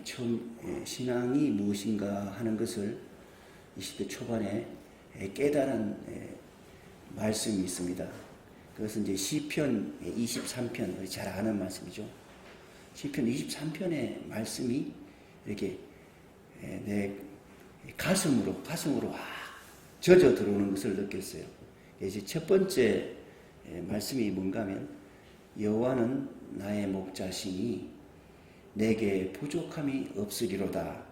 처음 신앙이 무엇인가 하는 것을 20대 초반에 깨달은 말씀이 있습니다. 그것은 이제 시편 23편, 우리 잘 아는 말씀이죠. 시편 23편의 말씀이 이렇게 내 가슴으로 확 젖어 들어오는 것을 느꼈어요. 이제 첫 번째 말씀이 뭔가 하면, 여호와는 나의 목자시니 내게 부족함이 없으리로다.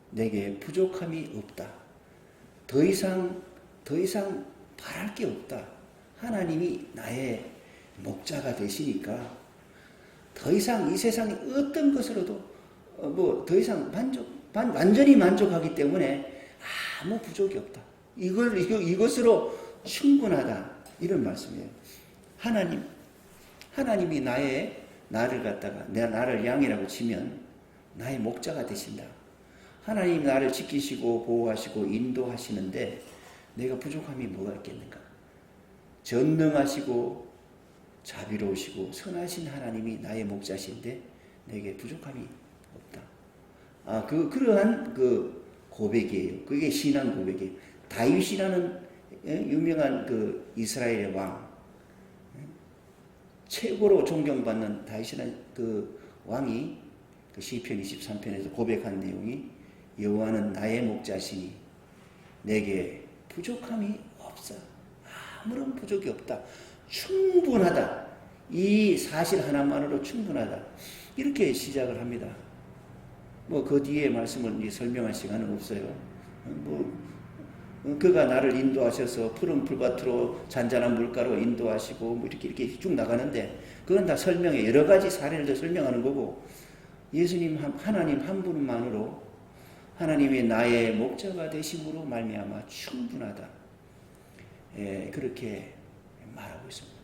내게 부족함이 없다. 더 이상 바랄 게 없다. 하나님이 나의 목자가 되시니까 더 이상 이 세상의 어떤 것으로도 더 이상 완전히 만족하기 때문에 아무 부족이 없다. 이것으로 충분하다. 이런 말씀이에요. 하나님이 나를 양이라고 치면 나의 목자가 되신다. 하나님 나를 지키시고 보호하시고 인도하시는데 내가 부족함이 뭐가 있겠는가? 전능하시고 자비로우시고 선하신 하나님이 나의 목자신데 내게 부족함이 없다. 그러한 고백이에요. 그게 신앙 고백이에요. 다윗이라는 유명한 이스라엘의 왕, 최고로 존경받는 다윗이라는 왕이 시편 23편에서 고백한 내용이, 여호와는 나의 목자시니 내게 부족함이 없어. 아무런 부족이 없다. 충분하다. 이 사실 하나만으로 충분하다. 이렇게 시작을 합니다. 그 뒤에 말씀을 설명할 시간은 없어요. 그가 나를 인도하셔서 푸른 풀밭으로 잔잔한 물가로 인도하시고 이렇게 쭉 나가는데, 그건 다 설명해. 여러 가지 사례를 설명하는 거고, 예수님 하나님 한 분만으로 하나님이 나의 목자가 되심으로 말미암아 충분하다. 그렇게 말하고 있습니다.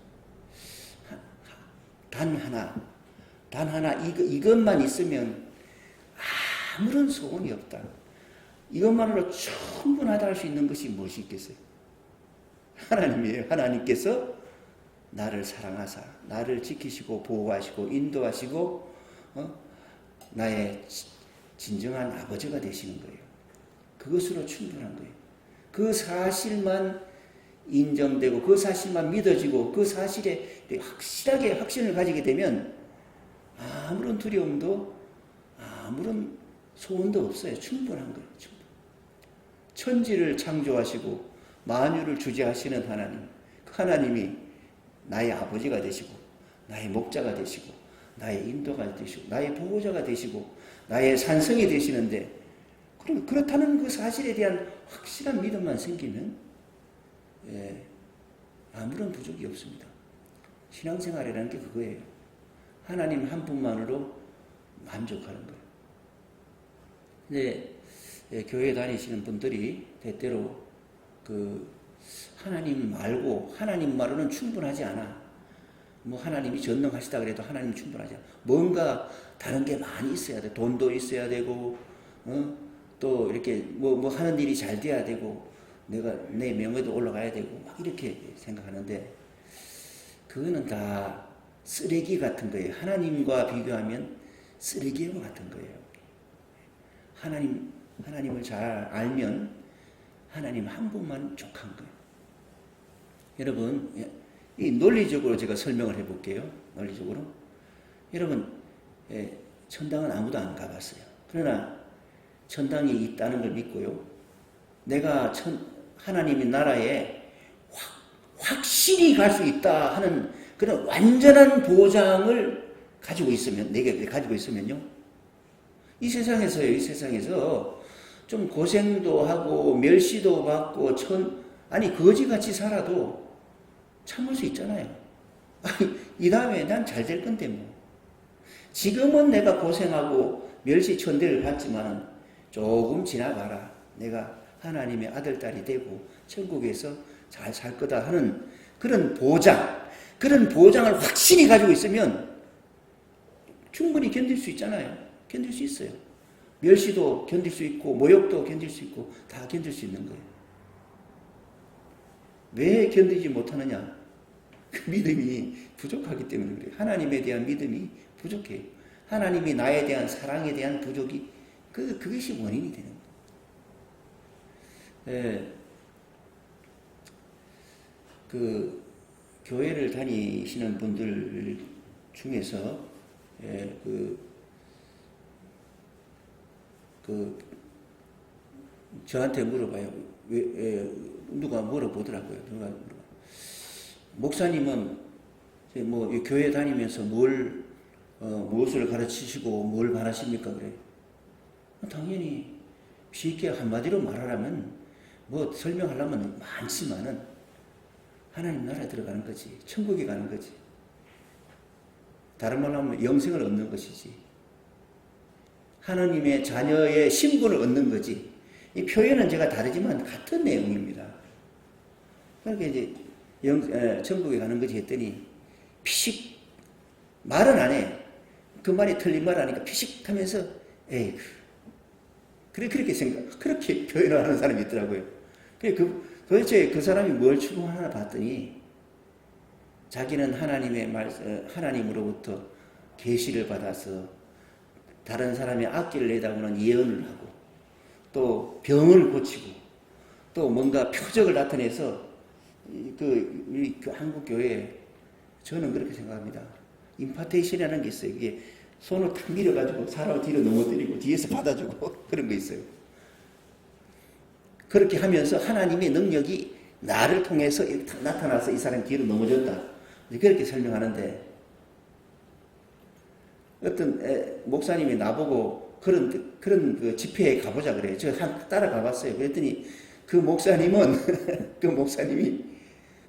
단 하나 이것만 있으면 아무런 소원이 없다. 이것만으로 충분하다 할 수 있는 것이 무엇이 있겠어요? 하나님이에요. 하나님께서 나를 사랑하사 나를 지키시고 보호하시고 인도하시고 나의 진정한 아버지가 되시는 거예요. 그것으로 충분한 거예요. 그 사실만 인정되고 그 사실만 믿어지고 그 사실에 확실하게 확신을 가지게 되면 아무런 두려움도 아무런 소원도 없어요. 충분한 거예요. 천지를 창조하시고 만유를 주재하시는 하나님, 그 하나님이 나의 아버지가 되시고 나의 목자가 되시고 나의 인도가 되시고 나의 보호자가 되시고 나의 산성이 되시는데, 그렇다는 그 사실에 대한 확실한 믿음만 생기면 아무런 부족이 없습니다. 신앙생활이라는 게 그거예요. 하나님 한 분만으로 만족하는 거예요. 근데 교회 다니시는 분들이 때때로 하나님 말고, 하나님 말로는 충분하지 않아. 하나님이 전능하시다 그래도 하나님 충분하지 않아. 뭔가 다른 게 많이 있어야 돼. 돈도 있어야 되고, 또 이렇게 하는 일이 잘 돼야 되고, 내 명예도 올라가야 되고, 이렇게 생각하는데, 그거는 다 쓰레기 같은 거예요. 하나님과 비교하면 쓰레기와 같은 거예요. 하나님 하나님을 잘 알면 하나님 한 분만 족한 거예요. 여러분, 이 논리적으로 제가 설명을 해볼게요. 논리적으로. 여러분, 천당은 아무도 안 가봤어요. 그러나 천당이 있다는 걸 믿고요. 내가 하나님의 나라에 확실히 갈 수 있다 하는 그런 완전한 보장을 가지고 있으면, 내게 가지고 있으면요. 이 세상에서 좀 고생도 하고 멸시도 받고 거지같이 살아도 참을 수 있잖아요. 이 다음에 난 잘 될 건데 뭐. 지금은 내가 고생하고 멸시 천대를 받지만 조금 지나가라. 내가 하나님의 아들, 딸이 되고 천국에서 잘 살 거다 하는 그런 보장을 확실히 가지고 있으면 충분히 견딜 수 있잖아요. 견딜 수 있어요. 멸시도 견딜 수 있고 모욕도 견딜 수 있고 다 견딜 수 있는 거예요. 왜 견디지 못하느냐? 그 믿음이 부족하기 때문에 그래요. 하나님에 대한 믿음이 부족해요. 하나님이 나에 대한 사랑에 대한 부족이 그것이 원인이 되는 거예요. 그 교회를 다니시는 분들 중에서 저한테 물어봐요. 누가 물어보더라고요. 목사님은 뭐 교회 다니면서 무엇을 가르치시고 뭘 바라십니까? 그래. 당연히 쉽게 한마디로 말하라면 뭐 설명하려면 많지만은 하나님 나라에 들어가는 거지. 천국에 가는 거지. 다른 말로 하면 영생을 얻는 것이지. 하나님의 자녀의 신분을 얻는 거지. 이 표현은 제가 다르지만 같은 내용입니다. 그러니까 이제 천국에 가는 거지 했더니 피식 말은 안 해. 그 말이 틀린 말 하니까 피식 하면서 에이 그렇게 표현을 하는 사람이 있더라고요. 도대체 그 사람이 뭘 추구하나 봤더니 자기는 하나님으로부터 계시를 받아서 다른 사람의 악기를 내다보는 예언을 하고 또 병을 고치고 또 뭔가 표적을 나타내서 우리 한국 교회에 저는 그렇게 생각합니다. 임파테이션이라는 게 있어요. 이게 손을 탁 밀어가지고 사람을 뒤로 넘어뜨리고 뒤에서 받아주고 그런 거 있어요. 그렇게 하면서 하나님의 능력이 나를 통해서 나타나서 이 사람이 뒤로 넘어졌다. 그렇게 설명하는데 어떤 목사님이 나보고 그런 그 집회에 가보자 그래요. 제가 따라가 봤어요. 그랬더니 그 목사님이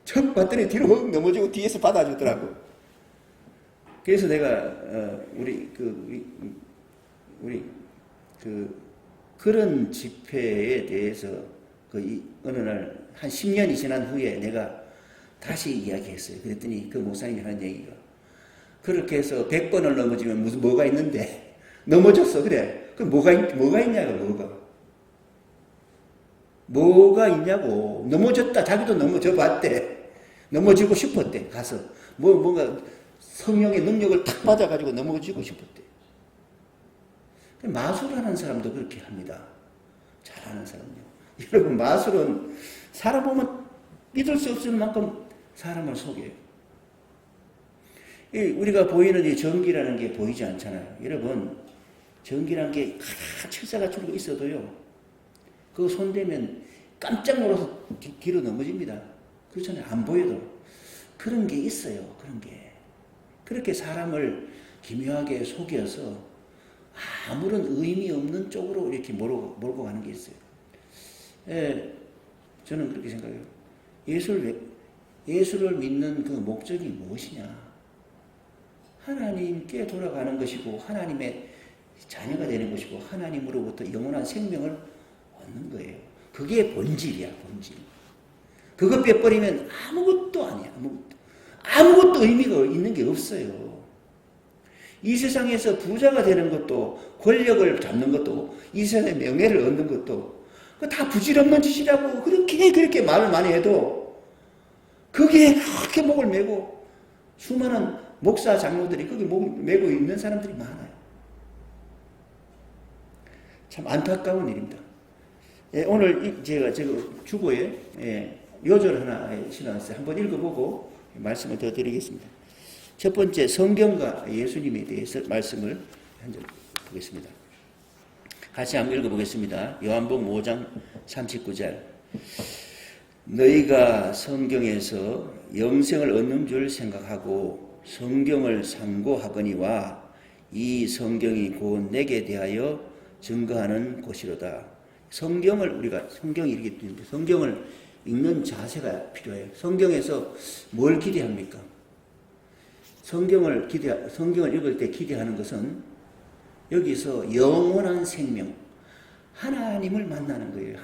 척 봤더니 뒤로 훅 넘어지고 뒤에서 받아주더라고. 그래서 내가 그런 집회에 대해서 어느 날 한 10년이 지난 후에 내가 다시 이야기했어요. 그랬더니 그 목사님이 하는 얘기가 그렇게 해서 100번을 넘어지면 뭐가 있는데 넘어졌어. 그래. 그럼 뭐가 있냐고. 뭐가 있냐고. 넘어졌다. 자기도 넘어져 봤대. 넘어지고 싶었대. 가서 뭔가 성령의 능력을 탁 받아가지고 넘어지고 싶었대. 마술하는 사람도 그렇게 합니다. 잘하는 사람요. 여러분, 마술은 사람 보면 믿을 수 없을 만큼 사람을 속여요. 우리가 보이는 이 전기라는 게 보이지 않잖아요. 여러분, 전기라는 게 철사가 줄고 있어도요. 그거 손대면 깜짝 놀라서 뒤로 넘어집니다. 그렇잖아요. 안 보여도. 그런 게 있어요. 그런 게. 그렇게 사람을 기묘하게 속여서 아무런 의미 없는 쪽으로 이렇게 몰고 가는 게 있어요. 저는 그렇게 생각해요. 예수를 믿는 그 목적이 무엇이냐? 하나님께 돌아가는 것이고 하나님의 자녀가 되는 것이고 하나님으로부터 영원한 생명을 얻는 거예요. 그게 본질이야, 본질. 그것 빼버리면 아무것도 아니야. 아무것도 의미가 있는 게 없어요. 이 세상에서 부자가 되는 것도 권력을 잡는 것도 이 세상의 명예를 얻는 것도 다 부질없는 짓이라고 그렇게 말을 많이 해도 그게 그렇게 목을 메고 수많은 목사 장로들이 거기 목을 메고 있는 사람들이 많아요. 참 안타까운 일입니다. 예, 오늘 제가 주보에 요절 하나 실어놨어요. 한번 읽어보고 말씀을 더 드리겠습니다. 첫 번째, 성경과 예수님에 대해서 말씀을 한번 보겠습니다. 같이 한번 읽어보겠습니다. 요한복음 5장 39절. 너희가 성경에서 영생을 얻는 줄 생각하고 성경을 상고하거니와 이 성경이 곧 내게 대하여 증거하는 곳이로다. 성경이 이렇게 되는데 성경을 읽는 자세가 필요해요. 성경에서 뭘 기대합니까? 성경을 읽을 때 기대하는 것은 여기서 영원한 생명, 하나님을 만나는 거예요.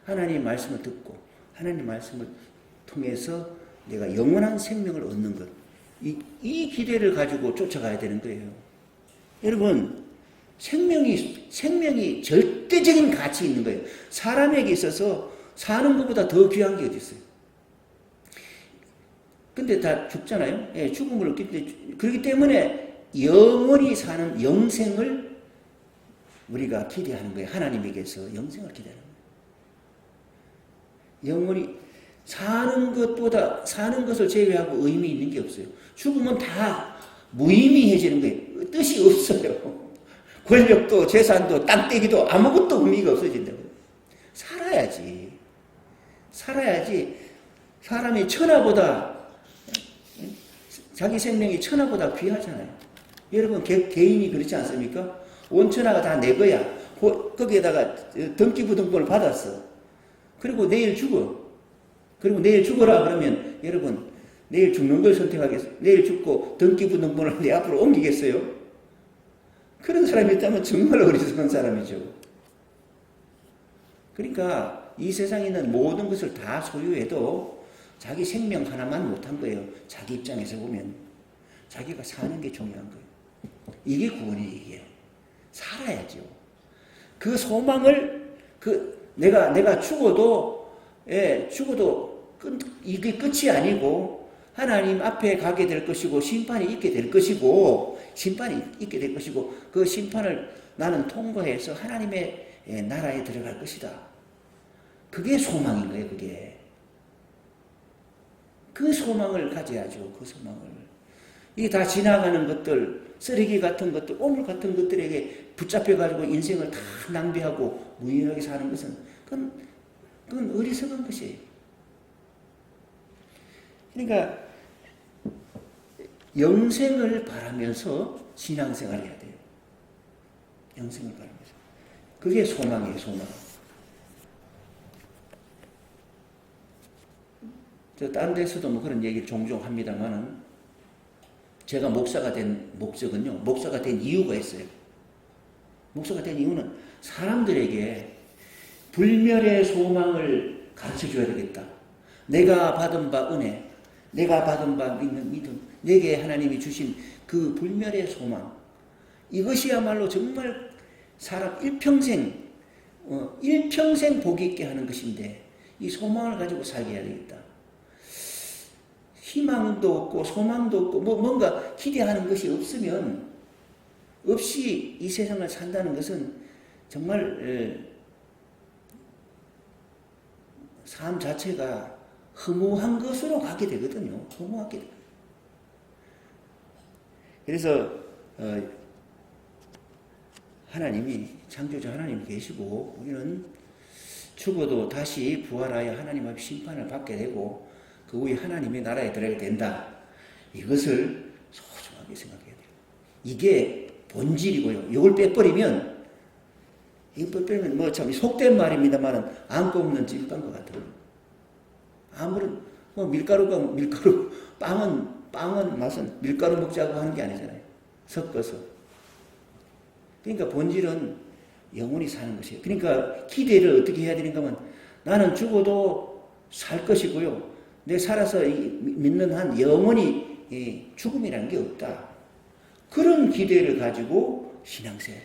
하나님 말씀을 듣고 하나님 말씀을 통해서 내가 영원한 생명을 얻는 것. 이 기대를 가지고 쫓아가야 되는 거예요. 여러분, 생명이 절대적인 가치 있는 거예요. 사람에게 있어서 사는 것보다 더 귀한 게 어디 있어요? 근데 다 죽잖아요. 예, 죽음을 얻기 때문에, 그렇기 때문에 영원히 사는 영생을 우리가 기대하는 거예요. 하나님에게서 영생을 기대하는 거예요. 영원히 사는 것을 제외하고 의미 있는 게 없어요. 죽으면 다 무의미해지는 거예요. 뜻이 없어요. 권력도 재산도 땅떼기도 아무것도 의미가 없어진다고요. 살아야지. 사람이 자기 생명이 천하보다 귀하잖아요. 여러분 개인이 그렇지 않습니까? 온 천하가 다 내 거야. 거기에다가 등기부등본을 받았어. 그리고 내일 죽어. 그리고 내일 죽어라 그러면 여러분 내일 죽는 걸 선택하겠어요? 내일 죽고 등기부등본을 내 앞으로 옮기겠어요? 그런 사람이 있다면 정말 어리석은 사람이죠. 그러니까 이 세상에 있는 모든 것을 다 소유해도 자기 생명 하나만 못한 거예요. 자기 입장에서 보면 자기가 사는 게 중요한 거예요. 이게 구원이에요. 이게. 살아야죠. 그 소망을 내가 죽어도 이게 끝이 아니고 하나님 앞에 가게 될 것이고 심판이 있게 될 것이고 그 심판을 나는 통과해서 하나님의 나라에 들어갈 것이다. 그게 소망인 거예요. 그 소망을 가져야죠. 그 소망을. 이게 다 지나가는 것들, 쓰레기 같은 것들, 오물 같은 것들에게 붙잡혀가지고 인생을 다 낭비하고 무의미하게 사는 것은 그건 어리석은 것이에요. 그러니까 영생을 바라면서 신앙생활을 해야 돼요. 영생을 바라면서. 그게 소망이에요. 소망. 다른 데서도 뭐 그런 얘기를 종종 합니다만은 제가 목사가 된 목적은요. 목사가 된 이유가 있어요. 목사가 된 이유는 사람들에게 불멸의 소망을 가르쳐줘야 되겠다. 내가 받은 바 은혜, 내가 받은 바 믿음, 내게 하나님이 주신 그 불멸의 소망, 이것이야말로 정말 사람 일평생 복이 있게 하는 것인데 이 소망을 가지고 살게 해야 되겠다. 희망도 없고 소망도 없고 뭔가 기대하는 것이 없이 이 세상을 산다는 것은 정말 삶 자체가 허무한 것으로 가게 되거든요. 허무하게 돼요. 그래서 하나님이 창조자 하나님이 계시고 우리는 죽어도 다시 부활하여 하나님 앞에 심판을 받게 되고 그 후에 하나님의 나라에 들어가게 된다. 이것을 소중하게 생각해야 돼요. 이게 본질이고요. 이걸 빼버리면 뭐 참 속된 말입니다만은 안고 없는 찐빵과 같아요. 아무런 밀가루 빵은 맛은 밀가루 먹자고 하는 게 아니잖아요. 섞어서. 그러니까 본질은 영원히 사는 것이에요. 그러니까 기대를 어떻게 해야 되는가 하면 나는 죽어도 살 것이고요. 내 살아서 믿는 한 영원히 죽음이라는 게 없다. 그런 기대를 가지고 신앙생활을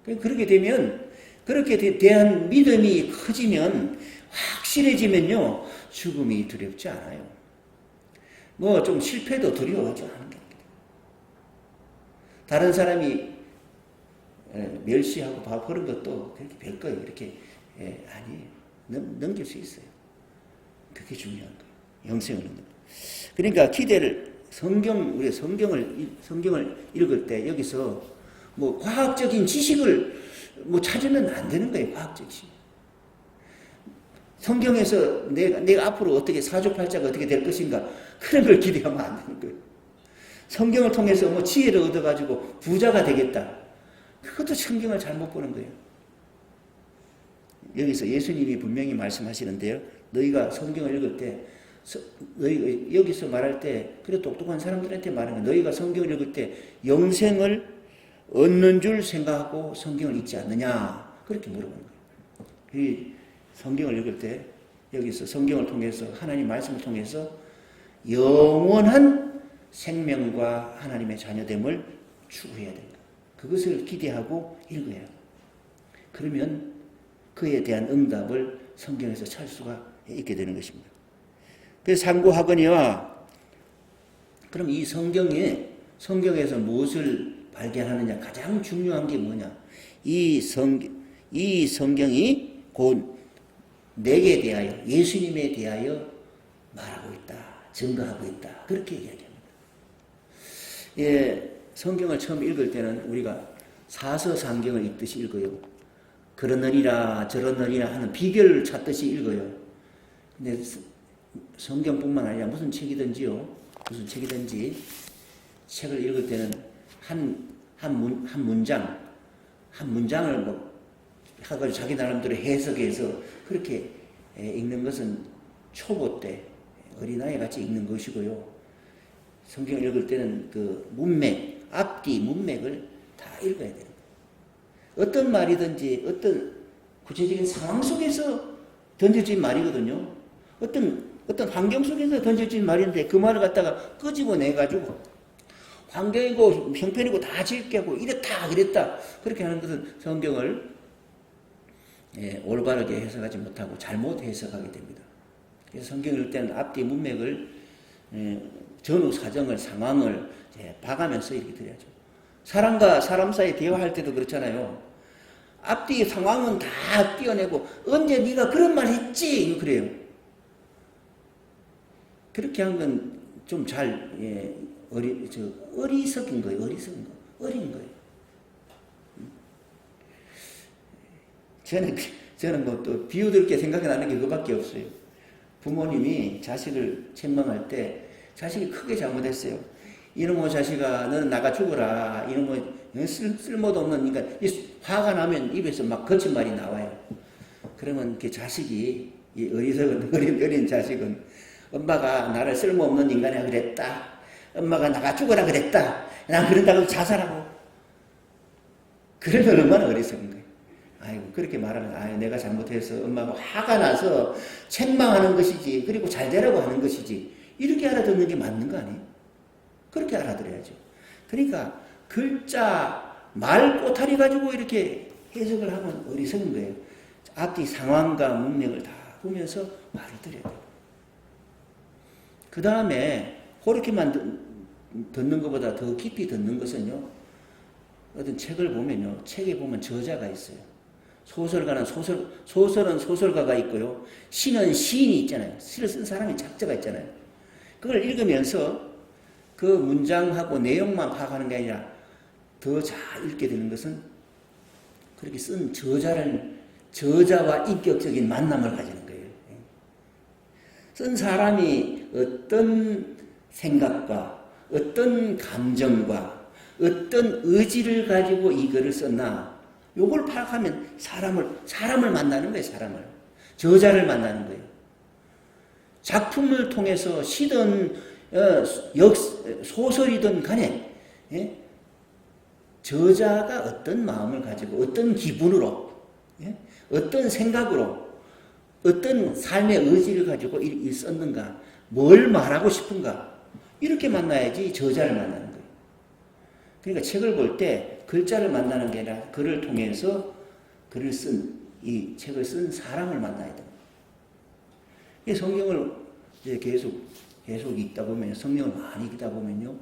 해요. 그렇게 되면 그렇게 대한 믿음이 커지면 확실해지면요. 죽음이 두렵지 않아요. 뭐 좀 실패도 두려워하지 않은 게 다른 사람이 멸시하고 그런 것도 그렇게 별거예요. 이렇게 아니에요. 넘길 수 있어요. 그게 중요한 거예요. 영생을 넘는 거예요. 그러니까 기대를 우리 성경을 읽을 때 여기서 뭐 과학적인 지식을 뭐 찾으면 안 되는 거예요. 과학적 지식. 성경에서 내가 앞으로 어떻게 사주팔자가 어떻게 될 것인가 그런 걸 기대하면 안 되는 거예요. 성경을 통해서 뭐 지혜를 얻어가지고 부자가 되겠다. 그것도 성경을 잘못 보는 거예요. 여기서 예수님이 분명히 말씀하시는데요. 너희가 성경을 읽을 때 여기서 말할 때 그래 똑똑한 사람들한테 말하는 거예요. 너희가 성경을 읽을 때 영생을 얻는 줄 생각하고 성경을 읽지 않느냐 그렇게 물어보는 거예요. 이 성경을 읽을 때 여기서 성경을 통해서 하나님 말씀을 통해서 영원한 생명과 하나님의 자녀됨을 추구해야 된다. 그것을 기대하고 읽어야. 그러면 그에 대한 응답을 성경에서 찾을 수가 있게 되는 것입니다. 그래서 상고하거니와 그럼 이 성경에서 무엇을 발견하느냐 가장 중요한 게 뭐냐? 이 성경이 곧 내게 대하여 예수님에 대하여 말하고 있다. 증거하고 있다. 그렇게 이야기합니다. 성경을 처음 읽을 때는 우리가 사서상경을 읽듯이 읽어요. 그러느니라 저러느니라 하는 비결을 찾듯이 읽어요. 근데 성경뿐만 아니라 무슨 책이든지 책을 읽을 때는 한 문장을 뭐 하고 자기 나름대로 해석해서 그렇게 읽는 것은 초보 때 어린아이 같이 읽는 것이고요. 성경을 읽을 때는 그 문맥, 앞뒤 문맥을 다 읽어야 되는 거예요. 어떤 말이든지 어떤 구체적인 상황 속에서 던져진 말이거든요. 어떤 환경 속에서 던져진 말인데 그 말을 갖다가 끄집어내가지고 환경이고 형편이고 다 지게 하고 이랬다 그렇게 하는 것은 성경을 올바르게 해석하지 못하고 잘못 해석하게 됩니다. 그래서 성경을 읽을 때는 앞뒤 문맥을 전후 사정을 상황을 봐가면서 이렇게 드려야죠. 사람과 사람 사이 대화할 때도 그렇잖아요. 앞뒤 상황은 다 띄어내고 언제 네가 그런 말 했지? 그래요. 그렇게 한 건 좀 잘 어리석인 거예요. 어린 거예요. 저는 뭐 또 비유들게 생각나는 게 그거밖에 없어요. 부모님이 자식을 책망할 때 자식이 크게 잘못했어요. 이놈의 자식아 너는 나가 죽어라. 이놈의 쓸모도 없는 인간. 화가 나면 입에서 막 거친 말이 나와요. 그러면 그 자식이 이 어리석은 어린 자식은 엄마가 나를 쓸모없는 인간이라 그랬다. 엄마가 나가 죽어라 그랬다. 난 그런다고 자살하고. 그러면 얼마나 어리석은 거예요. 아이고 그렇게 말하면 내가 잘못해서 엄마가 화가 나서 책망하는 것이지 그리고 잘 되라고 하는 것이지 이렇게 알아듣는 게 맞는 거 아니에요? 그렇게 알아들어야죠. 그러니까 글자 말 꼬타리 가지고 이렇게 해석을 하면 어리석은 거예요. 앞뒤 상황과 문맥을 다 보면서 말을 드려야 돼요. 그 다음에 그렇게만 듣는 것보다 더 깊이 듣는 것은요. 어떤 책을 보면요. 책에 보면 저자가 있어요. 소설가는 소설은 소설가가 있고요. 시는 시인이 있잖아요. 시를 쓴 사람이 작자가 있잖아요. 그걸 읽으면서 그 문장하고 내용만 파악하는 게 아니라 더 잘 읽게 되는 것은 그렇게 쓴 저자와 인격적인 만남을 가지는 거예요. 쓴 사람이 어떤 생각과 어떤 감정과 어떤 의지를 가지고 이 글을 썼나 요걸 파악하면 사람을 만나는 거예요. 저자를 만나는 거예요. 작품을 통해서 시든 소설이든 간에 저자가 어떤 마음을 가지고 어떤 기분으로 어떤 생각으로 어떤 삶의 의지를 가지고 썼는가 뭘 말하고 싶은가 이렇게 만나야지 저자를 만나는 거예요. 그러니까 책을 볼 때 글자를 만나는 게 아니라 글을 통해서 이 책을 쓴 사람을 만나야 됩니다. 이 성경을 이제 계속 읽다 보면 성경을 많이 읽다 보면요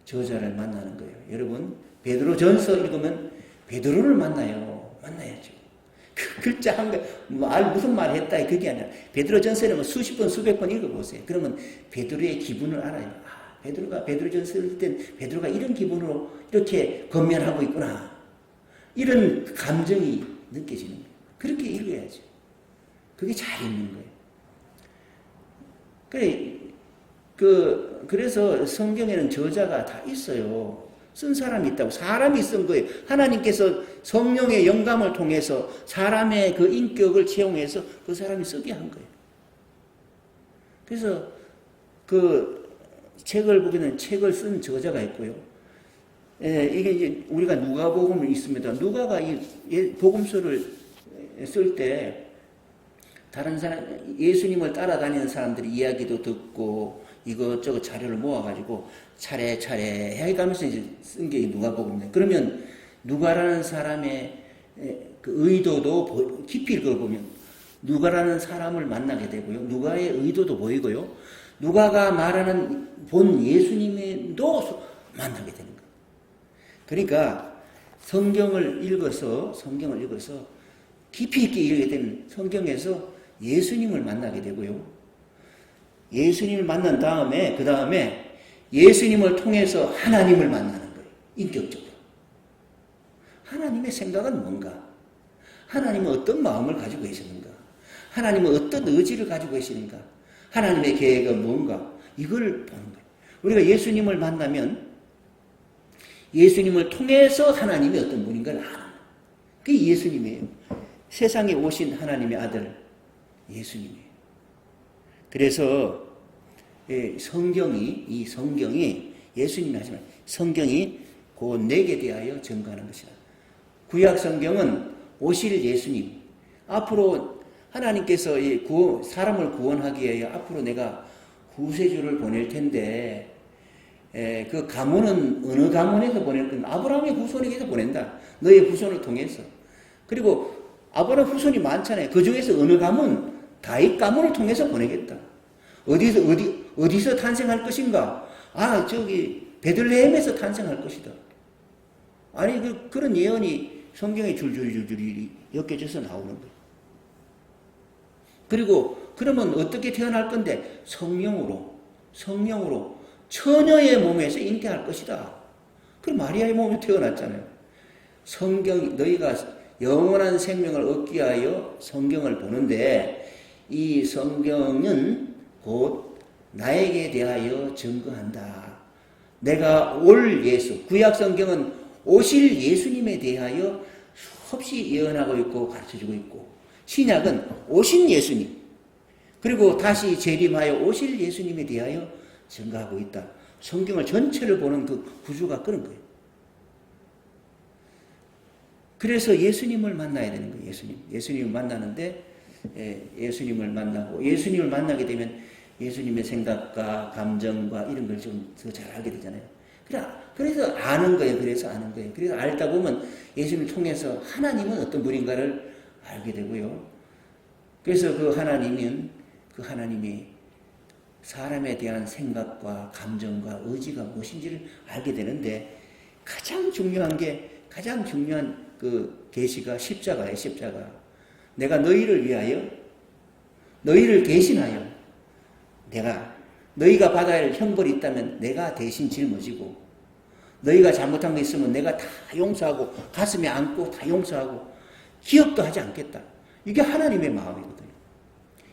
저자를 만나는 거예요. 여러분 베드로전서 읽으면 베드로를 만나요. 만나야죠. 그 글자 한 말 무슨 말 했다 그게 아니라 베드로전서는 뭐 수십 번 수백 번 읽어보세요. 그러면 베드로의 기분을 알아요. 아, 베드로가 베드로전서 읽을 땐 베드로가 이런 기분으로 이렇게 건면하고 있구나. 이런 감정이 느껴지는 거예요. 그렇게 읽어야죠. 그게 잘 읽는 거예요. 그래서 성경에는 저자가 다 있어요. 쓴 사람이 있다고. 사람이 쓴 거예요. 하나님께서 성령의 영감을 통해서 사람의 그 인격을 채용해서 그 사람이 쓰게 한 거예요. 그래서 그 책을 보기에는 책을 쓴 저자가 있고요. 이게 이제 우리가 누가복음이 있습니다. 누가가 이 복음서를 쓸 때 다른 사람, 예수님을 따라다니는 사람들이 이야기도 듣고 이것저것 자료를 모아가지고 차례차례 해가면서 이제 쓴 게 누가복음이에요. 그러면 누가라는 사람의 그 의도도 깊이 읽어보면 누가라는 사람을 만나게 되고요. 누가의 의도도 보이고요. 누가가 말하는 본 예수님도 만나게 되는 거예요. 그러니까 성경을 읽어서 깊이 있게 읽게 되면 성경에서 예수님을 만나게 되고요. 예수님을 만난 다음에 그 다음에 예수님을 통해서 하나님을 만나는 거예요. 인격적으로. 하나님의 생각은 뭔가? 하나님은 어떤 마음을 가지고 계시는가? 하나님은 어떤 의지를 가지고 계시는가? 하나님의 계획은 뭔가? 이걸 보는 거예요. 우리가 예수님을 만나면 예수님을 통해서 하나님이 어떤 분인가를 아는 거예요. 그게 예수님이에요. 세상에 오신 하나님의 아들 예수님이에요. 그래서 이 성경이 예수님이 하지만 성경이 곧 내게 대하여 증거하는 것이다. 구약 성경은 오실 예수님, 앞으로 하나님께서 사람을 구원하기 위해 앞으로 내가 구세주를 보낼 텐데 그 가문은 어느 가문에서 보낼 건가? 아브라함의 후손에게서 보낸다. 너의 후손을 통해서. 그리고 아브라함 후손이 많잖아요. 그 중에서 어느 가문? 다윗 가문을 통해서 보내겠다. 어디서 탄생할 것인가? 아, 저기 베들레헴에서 탄생할 것이다. 아니 그런 예언이 성경에 줄줄줄줄이 엮여져서 나오는 거예요. 그리고 그러면 어떻게 태어날 건데? 성령으로 처녀의 몸에서 잉태할 것이다. 그 마리아의 몸에 태어났잖아요. 너희가 영원한 생명을 얻기 위하여 성경을 보는데 이 성경은 곧 나에게 대하여 증거한다. 내가 올 예수, 구약 성경은 오실 예수님에 대하여 수없이 예언하고 있고 가르쳐주고 있고, 신약은 오신 예수님, 그리고 다시 재림하여 오실 예수님에 대하여 증거하고 있다. 성경을 전체를 보는 그 구조가 그런 거예요. 그래서 예수님을 만나야 되는 거예요. 예수님을 만나는데 예수님을 만나고 예수님을 만나게 되면 예수님의 생각과 감정과 이런 걸 좀 더 잘 알게 되잖아요. 그래서 아는 거예요. 그래서 알다 보면 예수님을 통해서 하나님은 어떤 분인가를 알게 되고요. 그래서 그 하나님이 사람에 대한 생각과 감정과 의지가 무엇인지를 알게 되는데 가장 중요한 그 계시가 십자가예요. 십자가. 내가 너희를 위하여, 너희를 대신하여, 너희가 받아야 할 형벌이 있다면 내가 대신 짊어지고, 너희가 잘못한 거 있으면 내가 다 용서하고, 가슴에 안고 다 용서하고, 기억도 하지 않겠다. 이게 하나님의 마음이거든요.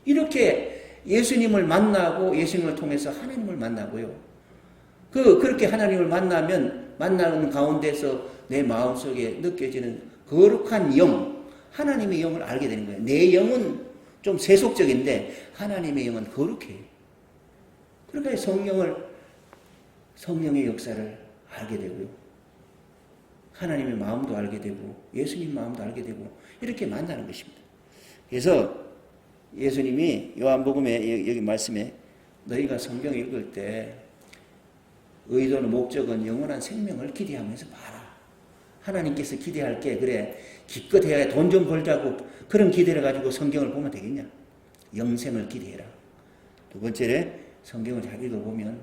이렇게 예수님을 만나고, 예수님을 통해서 하나님을 만나고요. 그렇게 하나님을 만나는 가운데서 내 마음속에 느껴지는 거룩한 영, 하나님의 영을 알게 되는 거예요. 내 영은 좀 세속적인데 하나님의 영은 거룩해요. 그러니까 성령의 역사를 알게 되고요. 하나님의 마음도 알게 되고 예수님 마음도 알게 되고 이렇게 만나는 것입니다. 그래서 예수님이 요한복음에 여기 말씀에 너희가 성경 읽을 때 의도는 목적은 영원한 생명을 기대하면서 봐라. 하나님께서 기대할 게 그래 기껏 해야 돈 좀 벌자고 그런 기대를 가지고 성경을 보면 되겠냐? 영생을 기대해라. 두 번째로 성경을 잘 읽어보면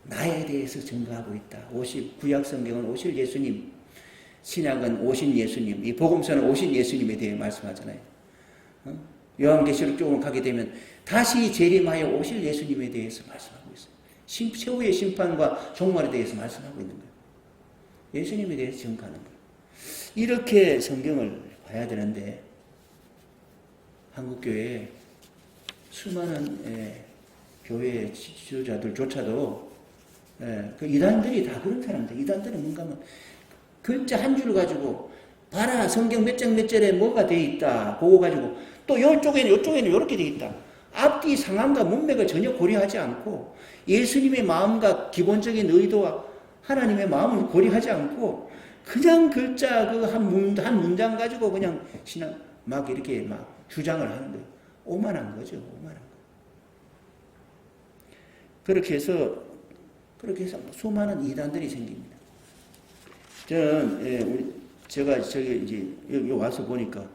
나에 대해서 증거하고 있다. 구약 성경은 오실 예수님, 신약은 오신 예수님, 이 복음서는 오신 예수님에 대해 말씀하잖아요. 요한계시록 쪽으로 가게 되면 다시 재림하여 오실 예수님에 대해서 말씀하고 있어요. 최후의 심판과 종말에 대해서 말씀하고 있는 거예요. 예수님에 대해서 증거하는 거예요. 이렇게 성경을 봐야 되는데 한국교회에 수많은 교회 지도자들조차도 그 이단들이 다 그런 사람들. 이단들은 뭔가 하면 글자 한 줄 가지고 봐라 성경 몇 장 몇 절에 뭐가 돼 있다 그거 가지고 또 요쪽에는 이렇게 돼 있다. 앞뒤 상황과 문맥을 전혀 고려하지 않고 예수님의 마음과 기본적인 의도와 하나님의 마음을 고려하지 않고 그냥 글자 그 한 문장 가지고 그냥 신앙 막 이렇게 막 주장을 하는 거예요. 오만한 거죠. 오만한 거. 그렇게 해서 수많은 이단들이 생깁니다. 저는 제가 저기 이제 여기 와서 보니까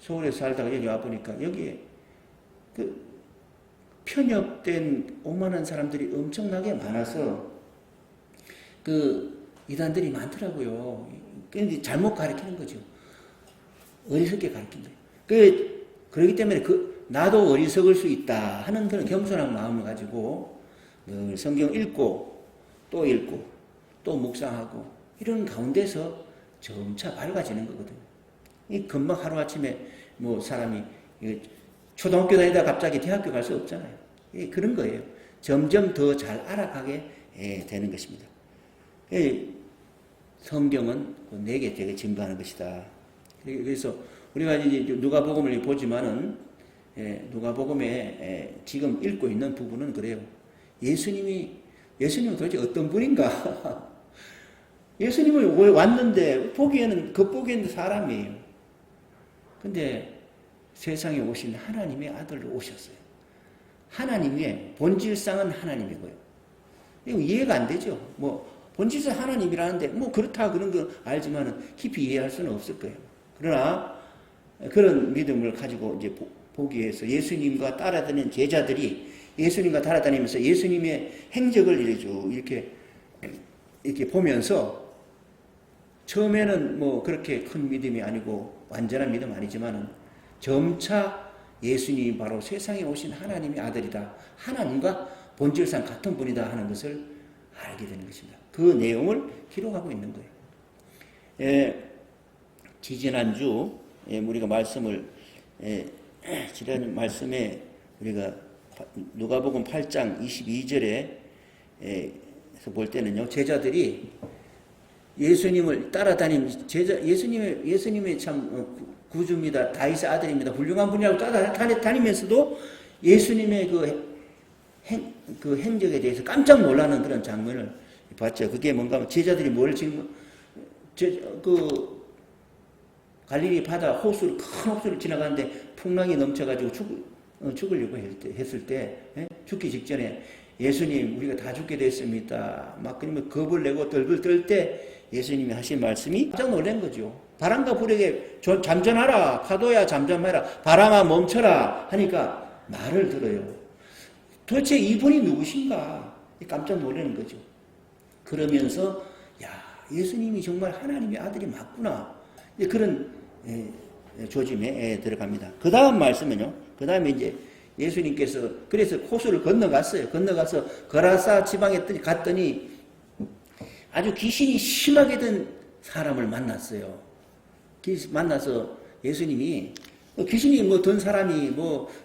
서울에 살다가 여기 와 보니까 여기에 그 편협된 오만한 사람들이 엄청나게 많아서 그 이단들이 많더라고요. 근데 잘못 가르치는 거죠. 어리석게 가르친 거예요. 그렇기 때문에 나도 어리석을 수 있다 하는 그런 겸손한 마음을 가지고 늘 성경 읽고 또 묵상하고 이런 가운데서 점차 밝아지는 거거든요. 이 금방 하루아침에 뭐 사람이 초등학교 다니다 갑자기 대학교 갈 수 없잖아요. 그런 거예요. 점점 더 잘 알아가게 되는 것입니다. 성경은 내게 되게 증거하는 것이다. 그래서 우리가 이제 누가복음을 보지만은 누가복음에 지금 읽고 있는 부분은 그래요. 예수님은 도대체 어떤 분인가? 예수님은 왜 왔는데 겉보기에는 사람이에요. 근데 세상에 오신 하나님의 아들로 오셨어요. 하나님의 본질상은 하나님이고요. 이거 이해가 안 되죠. 뭐 본질상 하나님이라는데 뭐 그렇다 그런 거 알지만은 깊이 이해할 수는 없을 거예요. 그러나 그런 믿음을 가지고 이제 보기 위해서 예수님과 따라다니는 제자들이 예수님과 따라다니면서 예수님의 행적을 이렇게 보면서 처음에는 뭐 그렇게 큰 믿음이 아니고 완전한 믿음 아니지만은 점차 예수님이 바로 세상에 오신 하나님의 아들이다. 하나님과 본질상 같은 분이다 하는 것을 알게 되는 것입니다. 그 내용을 기록하고 있는 거예요. 지지난주 우리가 지난 말씀에 우리가 누가복음 8장 22절에 볼 때는요, 제자들이 예수님을 예수님의 참 구주입니다. 다윗의 아들입니다. 훌륭한 분이라고 따라다니면서도 예수님의 그 행적에 대해서 깜짝 놀라는 그런 장면을 봤죠. 그게 뭔가 하면 제자들이 갈릴리 바다 큰 호수를 지나가는데 풍랑이 넘쳐가지고 죽으려고 했을 때, 죽기 직전에 예수님, 우리가 다 죽게 됐습니다. 막 그러면 겁을 내고 덜덜 떨 때 예수님이 하신 말씀이 깜짝 놀란 거죠. 바람과 불에게 잠잠하라. 파도야 잠잠하라. 바람아 멈춰라. 하니까 말을 들어요. 도대체 이분이 누구신가? 깜짝 놀라는 거죠. 그러면서 예수님이 정말 하나님의 아들이 맞구나. 그런 조짐에 들어갑니다. 그 다음 말씀은요. 그 다음에 이제 예수님께서 그래서 호수를 건너갔어요. 건너가서 거라사 지방에 갔더니 아주 귀신이 심하게 든 사람을 만났어요. 만나서 예수님이 귀신이 든 사람이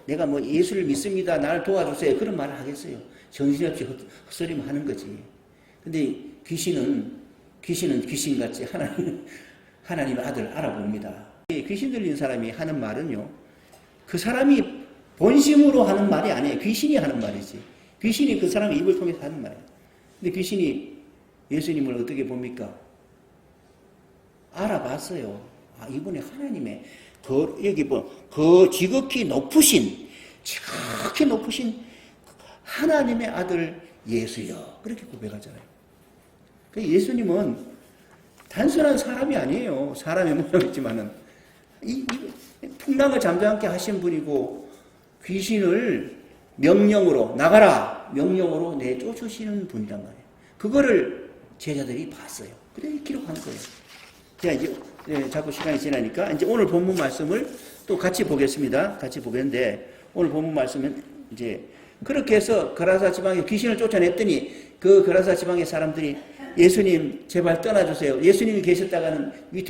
내가 예수를 믿습니다. 나를 도와주세요. 그런 말을 하겠어요. 정신없이 헛소리만 하는 거지. 근데 귀신은 귀신같이 하나님의 아들을 알아봅니다. 귀신 들린 사람이 하는 말은요. 그 사람이 본심으로 하는 말이 아니에요. 귀신이 하는 말이지. 귀신이 그 사람의 입을 통해서 하는 말이에요. 근데 귀신이 예수님을 어떻게 봅니까? 알아봤어요. 이분이 하나님의 지극히 높으신 하나님의 아들 예수여. 그렇게 고백하잖아요. 예수님은 단순한 사람이 아니에요. 사람의 모양이지만은 이 풍랑을 잠잠케 하신 분이고 귀신을 명령으로 나가라. 딱 명령으로 내쫓으시는 분이란 말이에요. 그거를 제자들이 봤어요. 그래 기록한 거예요. 자, 이제 자꾸 시간이 지나니까 이제 오늘 본문 말씀을 또 같이 보겠습니다. 같이 보겠는데 오늘 본문 말씀은 이제 그렇게 해서 거라사 지방에 귀신을 쫓아냈더니 그 거라사 지방의 사람들이 예수님 제발 떠나주세요. 예수님이 계셨다가는 이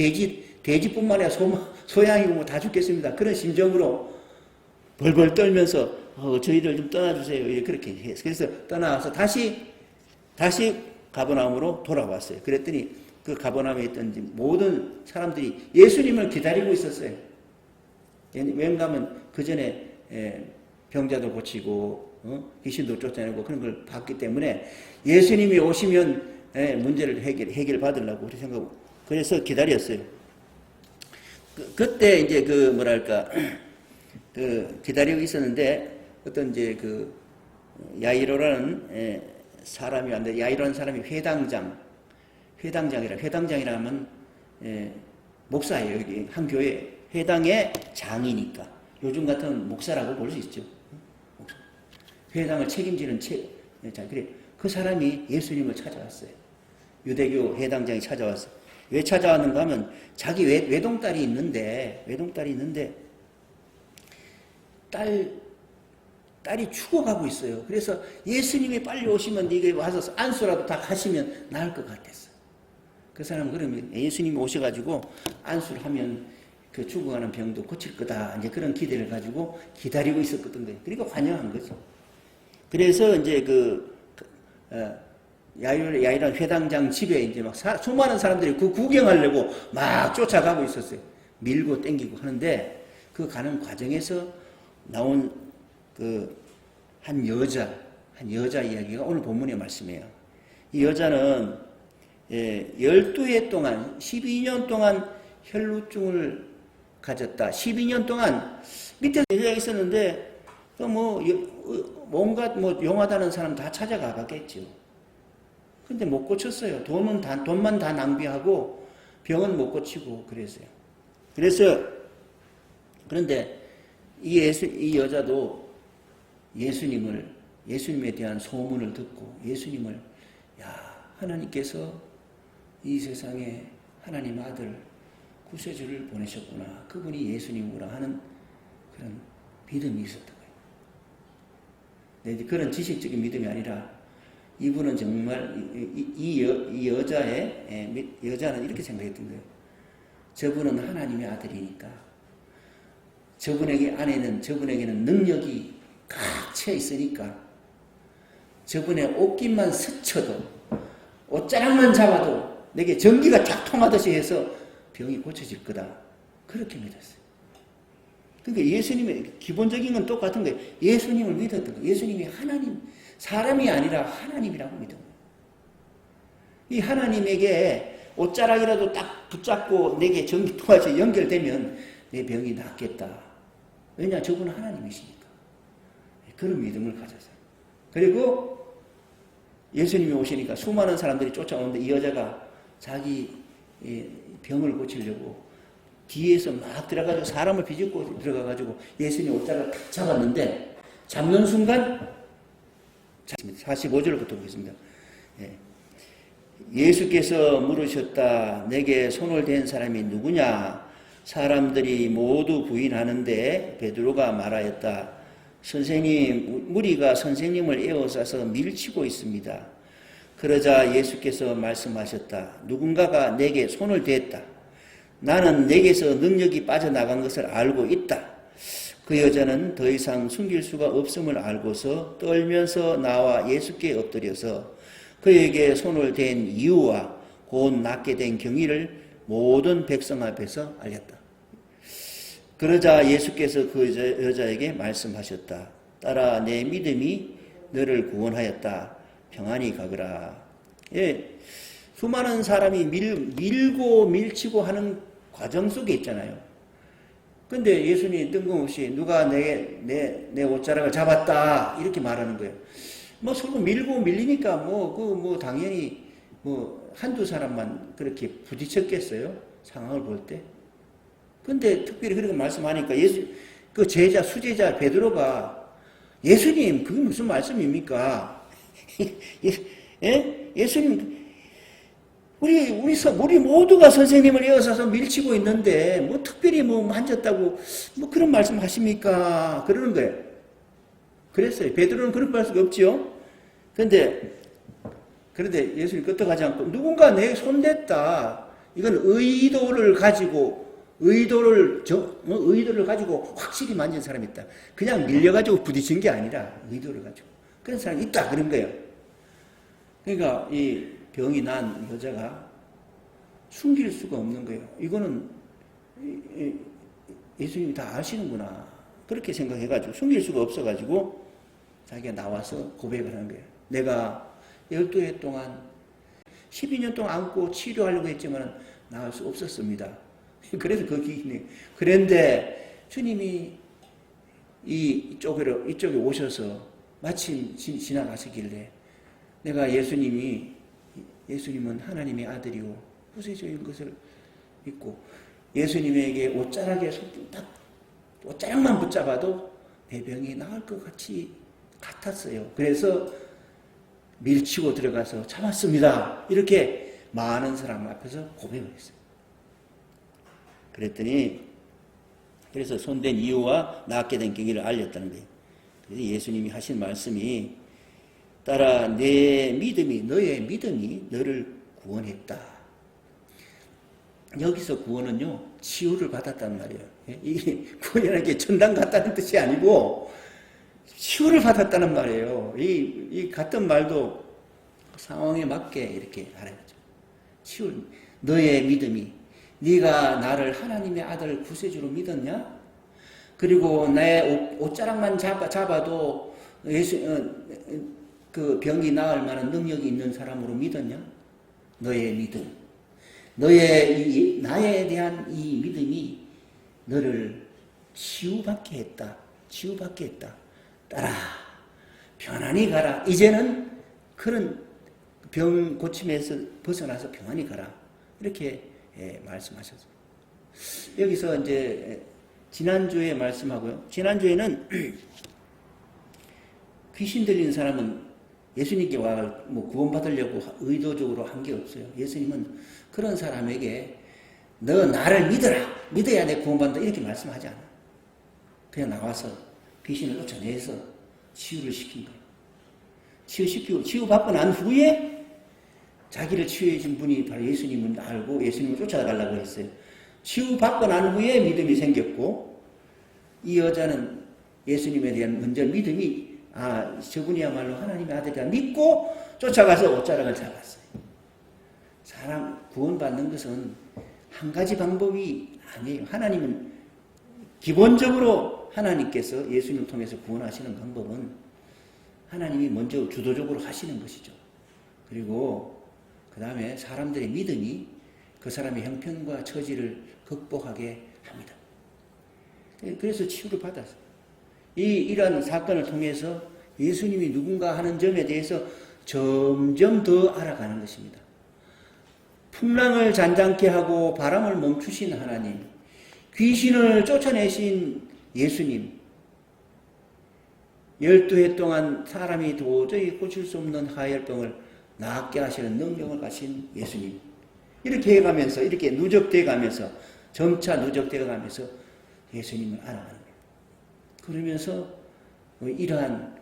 돼지뿐만 아니라 소양이고 뭐 다 죽겠습니다. 그런 심정으로 벌벌 떨면서 저희들 좀 떠나주세요. 그렇게 해서 그래서 떠나와서 다시 가버나움으로 돌아왔어요. 그랬더니 그 가버나움에 있던 모든 사람들이 예수님을 기다리고 있었어요. 왜냐하면 그 전에 병자도 고치고 귀신도 쫓아내고 그런 걸 봤기 때문에 예수님이 오시면 문제를 해결 받으려고 그렇게 생각하고 그래서 기다렸어요. 그때 이제 그 뭐랄까 기다리고 있었는데 어떤 이제 그 야이로라는 사람이 왔는데 야이로라는 사람이 회당장이라면 목사예요. 여기 한 교회 회당의 장이니까 요즘 같은 목사라고 볼 수 있죠. 목사. 회당을 책임지는 그래 그 사람이 예수님을 찾아왔어요. 유대교 회당장이 찾아왔어요. 왜 찾아왔는가 하면 자기 외동딸이 있는데 딸이 죽어가고 있어요. 그래서 예수님이 빨리 오시면 이게 와서 안수라도 다 하시면 나을 것 같았어요. 그 사람은 그러면 예수님이 오셔가지고 안수를 하면 그 죽어가는 병도 고칠 거다. 이제 그런 기대를 가지고 기다리고 있었거든요. 그러니까 환영한 거죠. 그래서 이제 야이란 회당장 집에 이제 막 수많은 사람들이 그 구경하려고 막 쫓아가고 있었어요. 밀고 땡기고 하는데 그 가는 과정에서 나온 한 여자 이야기가 오늘 본문의 말씀이에요. 이 여자는 12해 동안 12년 동안 혈루증을 가졌다. 12년 동안 밑에 여자가 있었는데 뭔가 용하다는 사람 다 찾아가겠죠. 근데 못 고쳤어요. 돈만 다 낭비하고 병은 못 고치고 그랬어요. 그런데 이 여자도 예수님에 대한 소문을 듣고 예수님을 하나님께서 이 세상에 하나님 아들 구세주를 보내셨구나. 그분이 예수님이구나 하는 그런 믿음이 있었던 거예요. 그런 지식적인 믿음이 아니라 이분은 정말 이 여자는 이렇게 생각했던 거예요. 저분은 하나님의 아들이니까 저분에게는 능력이 꽉 차 있으니까 저분의 옷깃만 스쳐도 옷자락만 잡아도 내게 전기가 쫙 통하듯이 해서 병이 고쳐질 거다. 그렇게 믿었어요. 그러니까 예수님의 기본적인 건 똑같은 거예요. 예수님을 믿었던 거예요. 예수님이 하나님, 사람이 아니라 하나님이라고 믿은 거예요. 이 하나님에게 옷자락이라도 딱 붙잡고 내게 전기 통해서 연결되면 내 병이 낫겠다. 왜냐? 저분은 하나님이시니까. 그런 믿음을 가졌어요. 그리고 예수님이 오시니까 수많은 사람들이 쫓아오는데 이 여자가 자기 병을 고치려고 뒤에서 막 들어가지고 사람을 비집고 들어가가지고 예수님 옷자락을 탁 잡았는데 잡는 순간 45절부터 보겠습니다. 예수께서 물으셨다. 내게 손을 댄 사람이 누구냐? 사람들이 모두 부인하는데 베드로가 말하였다. 선생님, 무리가 선생님을 에워싸서 밀치고 있습니다. 그러자 예수께서 말씀하셨다. 누군가가 내게 손을 댔다. 나는 내게서 능력이 빠져나간 것을 알고 있다. 그 여자는 더 이상 숨길 수가 없음을 알고서 떨면서 나와 예수께 엎드려서 그에게 손을 댄 이유와 곧 낫게 된 경위를 모든 백성 앞에서 알렸다. 그러자 예수께서 그 여자에게 말씀하셨다. 딸아, 내 믿음이 너를 구원하였다. 평안히 가거라. 수많은 사람이 밀고 밀치고 하는 과정 속에 있잖아요. 근데 예수님이 뜬금없이 누가 내 옷자락을 잡았다 이렇게 말하는 거예요. 서로 밀고 밀리니까 당연히 한두 사람만 그렇게 부딪혔겠어요? 상황을 볼 때. 근데 특별히 그렇게 말씀하니까 그 수제자 베드로가 예수님, 그게 무슨 말씀입니까? 예수님, 우리 모두가 선생님을 에워싸서 밀치고 있는데, 뭐, 특별히 뭐, 만졌다고, 뭐, 그런 말씀 하십니까? 그러는 거예요. 그랬어요. 베드로는 그럴 수가 없지요? 그런데 예수님 끄떡하지 않고, 누군가 내 손댔다. 이건 의도를 가지고 확실히 만진 사람이 있다. 그냥 밀려가지고 부딪힌 게 아니라, 의도를 가지고. 그런 사람이 있다. 그런 거예요. 그러니까, 이 병이 난 여자가 숨길 수가 없는 거예요. 이거는 예수님이 다 아시는구나. 그렇게 생각해가지고 숨길 수가 없어가지고 자기가 나와서 고백을 하는 거예요. 내가 12해 동안 12년 동안 안고 치료하려고 했지만 나을 수 없었습니다. 그래서 거기 그런데 주님이 이쪽에 오셔서 마침 지나가시길래 내가 예수님은 하나님의 아들이고 구세주인 것을 믿고 예수님에게 옷자락만 붙잡아도 내 병이 나을 것 같았어요. 그래서 밀치고 들어가서 참았습니다. 이렇게 많은 사람 앞에서 고백을 했어요. 그래서 손댄 이유와 낫게 된 경위를 알렸다는 거예요. 그래서 예수님이 하신 말씀이 따라 너의 믿음이 너를 구원했다. 여기서 구원은요, 치유를 받았단 말이에요. 이게 구원이라는 게 천당 갔다는 뜻이 아니고 치유를 받았다는 말이에요. 이 같은 말도 상황에 맞게 이렇게 알아야죠. 너의 믿음이, 네가 나를 하나님의 아들 구세주로 믿었냐? 그리고 내 옷자락만 잡아도 그 병이 나을 만한 능력이 있는 사람으로 믿었냐? 너의 믿음. 나에 대한 이 믿음이 너를 치유받게 했다. 따라, 편안히 가라. 이제는 그런 병 고침에서 벗어나서 편안히 가라. 이렇게 말씀하셨어요. 여기서 이제 지난주에 말씀하고요. 지난주에는 귀신 들린 사람은 예수님께 와 구원받으려고 의도적으로 한 게 없어요. 예수님은 그런 사람에게 너 나를 믿어야 내 구원받는다 이렇게 말씀하지 않아요. 그냥 나와서 귀신을 쫓아내서 치유를 시킨 거예요. 치유받고 난 후에 자기를 치유해 준 분이 바로 예수님을 알고 예수님을 쫓아가려고 했어요. 치유받고 난 후에 믿음이 생겼고 이 여자는 예수님에 대한 먼저 믿음이 저분이야말로 하나님의 아들이라 믿고 쫓아가서 옷자락을 잡았어요. 사람 구원받는 것은 한 가지 방법이 아니에요. 하나님은 기본적으로 하나님께서 예수님을 통해서 구원하시는 방법은 하나님이 먼저 주도적으로 하시는 것이죠. 그리고 그 다음에 사람들의 믿음이 그 사람의 형편과 처지를 극복하게 합니다. 그래서 치유를 받았어요. 이러한 사건을 통해서 예수님이 누군가 하는 점에 대해서 점점 더 알아가는 것입니다. 풍랑을 잔잔케 하고 바람을 멈추신 하나님, 귀신을 쫓아내신 예수님, 12해 동안 사람이 도저히 고칠 수 없는 하혈병을 낫게 하시는 능력을 가신 예수님, 이렇게 해가면서 이렇게 점차 누적되어 가면서 예수님을 알아가는 거예요. 그러면서 이러한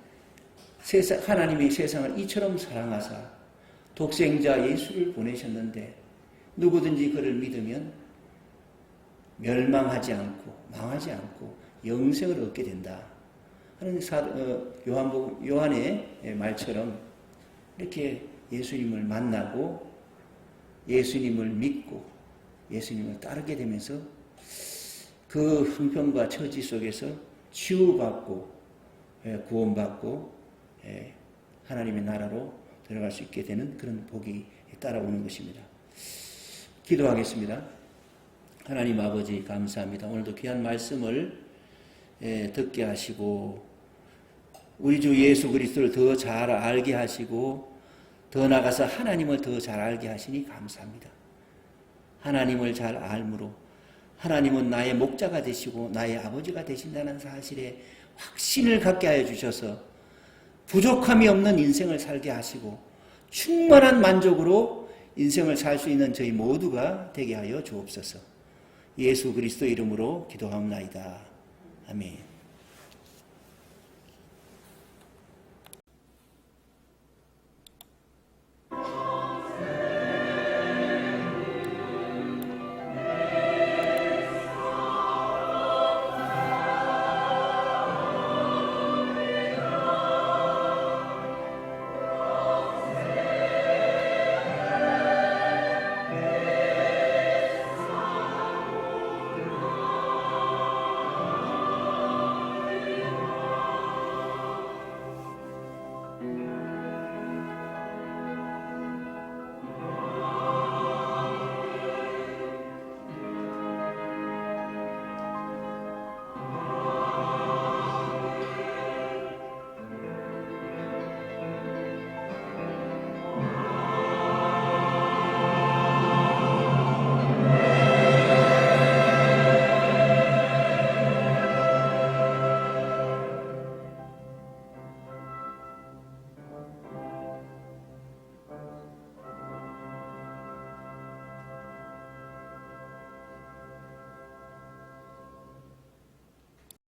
하나님이 세상을 이처럼 사랑하사 독생자 예수를 보내셨는데 누구든지 그를 믿으면 멸망하지 않고 망하지 않고 영생을 얻게 된다 하는 요한의 말처럼 이렇게 예수님을 만나고 예수님을 믿고 예수님을 따르게 되면서 그 형편과 처지 속에서 치유받고 구원받고 하나님의 나라로 들어갈 수 있게 되는 그런 복이 따라오는 것입니다. 기도하겠습니다. 하나님 아버지 감사합니다. 오늘도 귀한 말씀을 듣게 하시고 우리 주 예수 그리스도를 더 잘 알게 하시고 더 나아가서 하나님을 더 잘 알게 하시니 감사합니다. 하나님을 잘 알므로 하나님은 나의 목자가 되시고 나의 아버지가 되신다는 사실에 확신을 갖게 하여 주셔서 부족함이 없는 인생을 살게 하시고 충만한 만족으로 인생을 살 수 있는 저희 모두가 되게 하여 주옵소서. 예수 그리스도 이름으로 기도하옵나이다. 아멘.